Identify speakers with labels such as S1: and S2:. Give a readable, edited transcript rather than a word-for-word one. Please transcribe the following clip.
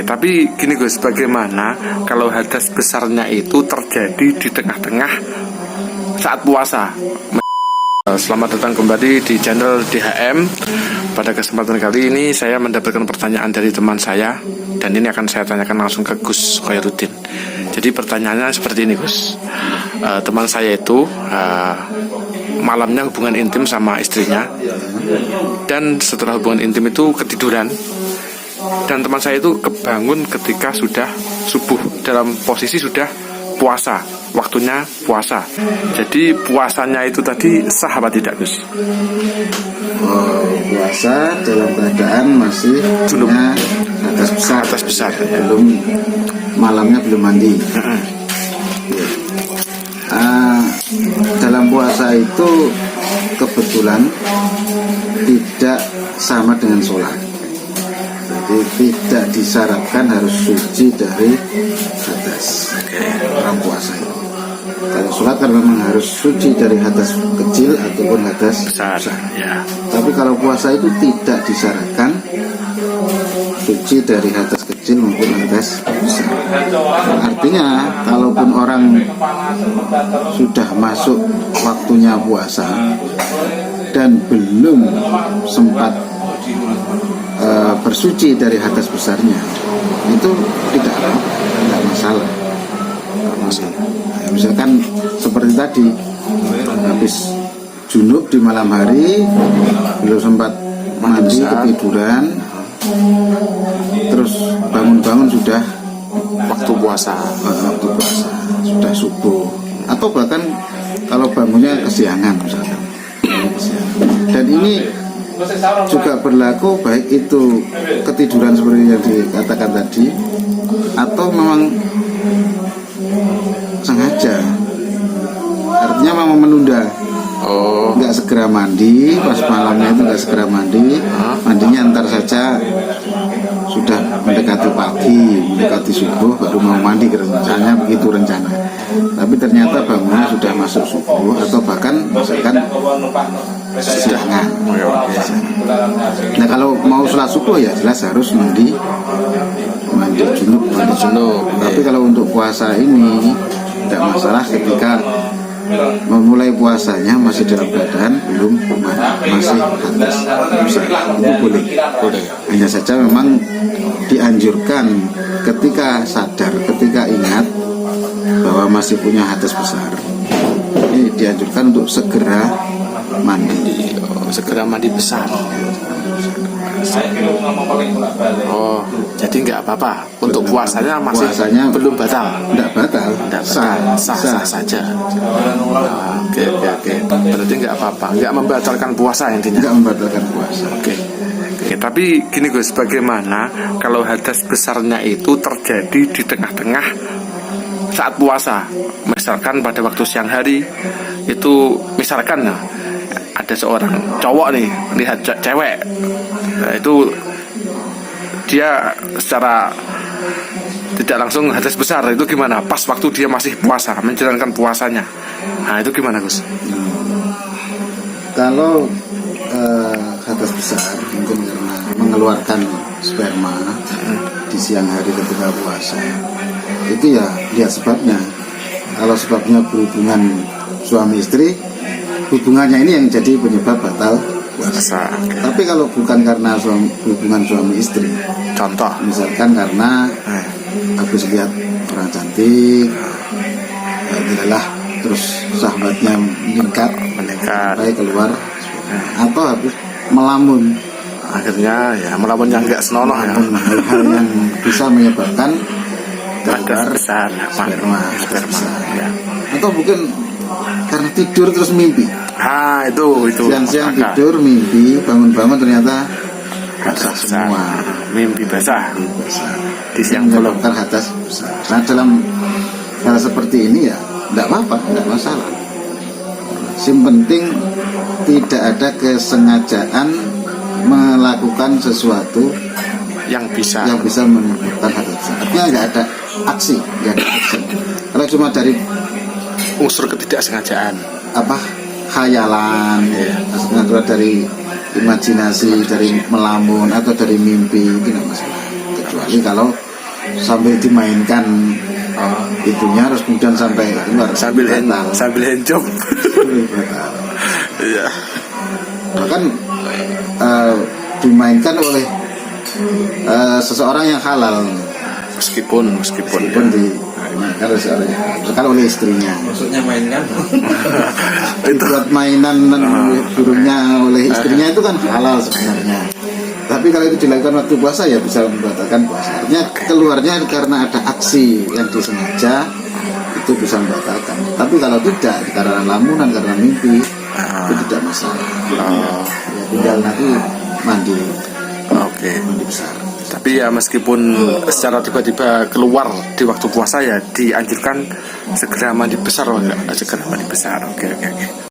S1: Tapi gini Gus, bagaimana kalau hadas besarnya itu terjadi di tengah-tengah saat puasa? Selamat datang kembali di channel DHM. Pada kesempatan kali ini saya mendapatkan pertanyaan dari teman saya, dan ini akan saya tanyakan langsung ke Gus Khairuddin. Jadi pertanyaannya seperti ini Gus. Teman saya itu malamnya hubungan intim sama istrinya, dan setelah hubungan intim itu ketiduran. Dan teman saya itu kebangun ketika sudah subuh, dalam posisi sudah puasa, waktunya puasa. Jadi puasanya itu tadi sah apa tidak Gus?
S2: Puasa dalam keadaan masih punya hadas besar, belum malamnya belum mandi. Dalam puasa itu kebetulan tidak sama dengan sholat. Jadi tidak disyaratkan harus suci dari hadas orang puasa itu. Kalau sholat kan memang harus suci dari hadas kecil ataupun hadas besar.
S1: Ya.
S2: Tapi kalau puasa itu tidak disyaratkan suci dari hadas kecil maupun hadas besar. Artinya kalaupun orang sudah masuk waktunya puasa dan belum sempat bersuci dari hadas besarnya, itu tidak masalah. Misalkan seperti tadi, habis junub di malam hari, belum sempat mandi, ketiduran, terus bangun-bangun sudah
S1: Waktu puasa,
S2: sudah subuh, atau bahkan kalau bangunnya kesiangan misalkan. Dan ini juga berlaku baik itu ketiduran seperti yang dikatakan tadi, atau memang sengaja, artinya memang menunda, nggak segera mandi, pas malamnya itu nggak segera mandi, mandinya antar saja sudah mendekati pagi, mendekati subuh baru mau mandi, rencananya begitu rencana. Tapi ternyata bangunnya sudah masuk subuh, atau bahkan misalkan kesiangan. Nah kalau mau sholat subuh ya jelas harus mandi junub. Tapi kalau untuk puasa ini tidak masalah ketika memulai puasanya masih dalam keadaan belum masih hadas besar, itu boleh. Hanya saja memang dianjurkan ketika sadar, ketika ingat bahwa masih punya hadas besar, ini dianjurkan untuk segera mandi.
S1: Segera mandi besar. Jadi nggak apa-apa untuk puasanya belum batal.
S2: Tidak batal,
S1: sah saja. Oke. Berarti nggak apa-apa, nggak membatalkan puasa intinya.
S2: Nggak membatalkan puasa.
S1: Oke. Tapi gini Gus, bagaimana kalau hadas besarnya itu terjadi di tengah-tengah saat puasa? Misalkan pada waktu siang hari itu, misalkan ada seorang cowok nih lihat cewek, nah, itu dia secara tidak langsung hadas besar, itu gimana? Pas waktu dia masih puasa, menjalankan puasanya, nah itu gimana Gus?
S2: Kalau hadas besar mungkin karena mengeluarkan sperma di siang hari ketika puasa, itu ya lihat sebabnya. Kalau sebabnya berhubungan suami istri, hubungannya ini yang jadi penyebab batal puasa. Tapi kalau bukan karena hubungan suami istri,
S1: contoh
S2: misalkan karena habis lihat orang cantik, tidaklah terus sahabatnya meningkat sampai keluar, atau habis melamun,
S1: akhirnya ya melamun yang nggak senonoh ya,
S2: hal-hal yang bisa menyebabkan keluar
S1: besar sperma ya.
S2: Atau mungkin karena tidur terus mimpi.
S1: Itu
S2: siang-siang tidur mimpi, bangun-bangun ternyata basah semua,
S1: mimpi basah di siang belum
S2: hadas besar. Nah dalam hal seperti ini ya tidak apa-apa, tidak masalah. Yang penting tidak ada kesengajaan melakukan sesuatu
S1: yang bisa
S2: menyebabkan hadas besar. Artinya nggak ada aksi. Kalau cuma dari
S1: unsur ketidaksengajaan,
S2: khayalan, maksudnya dari imajinasi, dari melamun atau dari mimpi, itu tidak masalah. Kecuali kalau sampai dimainkan itunya, harus kemudian sampai keluar
S1: sambil
S2: batal.
S1: handjob.
S2: Batal.
S1: Iya.
S2: Bahkan dimainkan oleh seseorang yang halal,
S1: Meskipun
S2: pun dimainkan oleh seseorang yang halal, bukan oleh istrinya.
S3: Maksudnya mainkan
S1: itu
S2: Buat mainan burungnya oleh istrinya itu kan halal sebenarnya. Tapi kalau itu dilakukan waktu puasa ya bisa membatalkan puasa. Artinya keluarnya karena ada aksi yang disengaja, itu bisa membatalkan. Tapi kalau tidak, karena lamunan, karena mimpi, itu tidak masalah. Ya, tinggal nanti mandi besar.
S1: Tapi ya meskipun secara tiba-tiba keluar di waktu puasa ya dianjurkan segera mandi besar, enggak? Segera mandi besar. Oke.